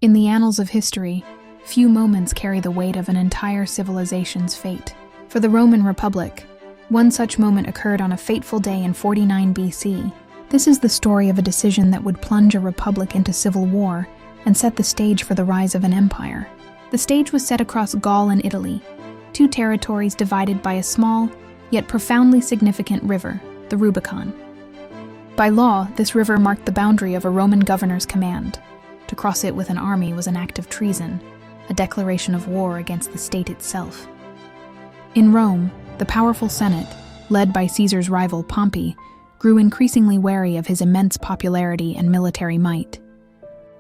In the annals of history, few moments carry the weight of an entire civilization's fate. For the Roman Republic, one such moment occurred on a fateful day in 49 BC. This is the story of a decision that would plunge a republic into civil war and set the stage for the rise of an empire. The stage was set across Gaul and Italy, two territories divided by a small, yet profoundly significant river, the Rubicon. By law, this river marked the boundary of a Roman governor's command. To cross it with an army was an act of treason, a declaration of war against the state itself. In Rome, the powerful Senate, led by Caesar's rival Pompey, grew increasingly wary of his immense popularity and military might.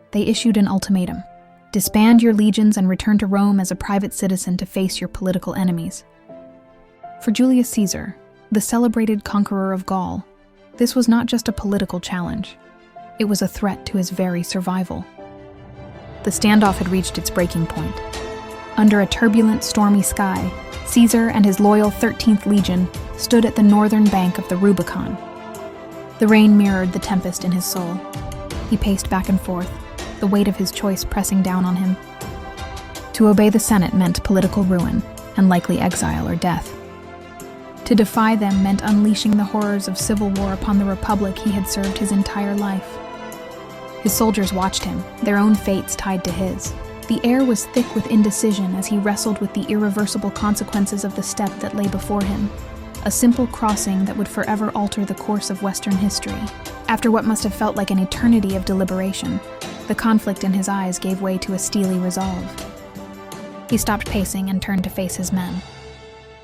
They issued an ultimatum: disband your legions and return to Rome as a private citizen to face your political enemies. For Julius Caesar, the celebrated conqueror of Gaul, this was not just a political challenge. It was a threat to his very survival. The standoff had reached its breaking point. Under a turbulent, stormy sky, Caesar and his loyal 13th Legion stood at the northern bank of the Rubicon. The rain mirrored the tempest in his soul. He paced back and forth, the weight of his choice pressing down on him. To obey the Senate meant political ruin, and likely exile or death. To defy them meant unleashing the horrors of civil war upon the republic he had served his entire life. His soldiers watched him, their own fates tied to his. The air was thick with indecision as he wrestled with the irreversible consequences of the step that lay before him, a simple crossing that would forever alter the course of Western history. After what must have felt like an eternity of deliberation, the conflict in his eyes gave way to a steely resolve. He stopped pacing and turned to face his men.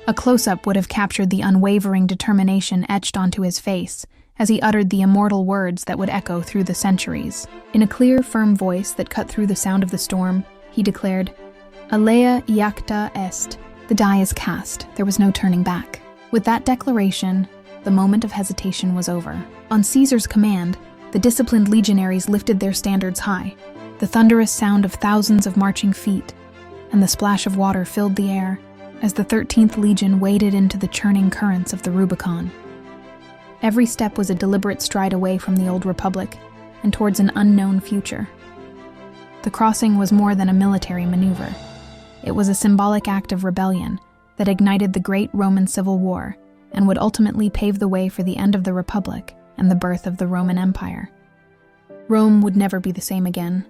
A close-up would have captured the unwavering determination etched onto his face as he uttered the immortal words that would echo through the centuries. In a clear, firm voice that cut through the sound of the storm, he declared, "Alea Iacta est." The die is cast. There was no turning back. With that declaration, the moment of hesitation was over. On Caesar's command, the disciplined legionaries lifted their standards high. The thunderous sound of thousands of marching feet and the splash of water filled the air as the 13th Legion waded into the churning currents of the Rubicon. Every step was a deliberate stride away from the old republic and towards an unknown future. The crossing was more than a military maneuver. It was a symbolic act of rebellion that ignited the great Roman Civil War and would ultimately pave the way for the end of the Republic and the birth of the Roman Empire. Rome would never be the same again,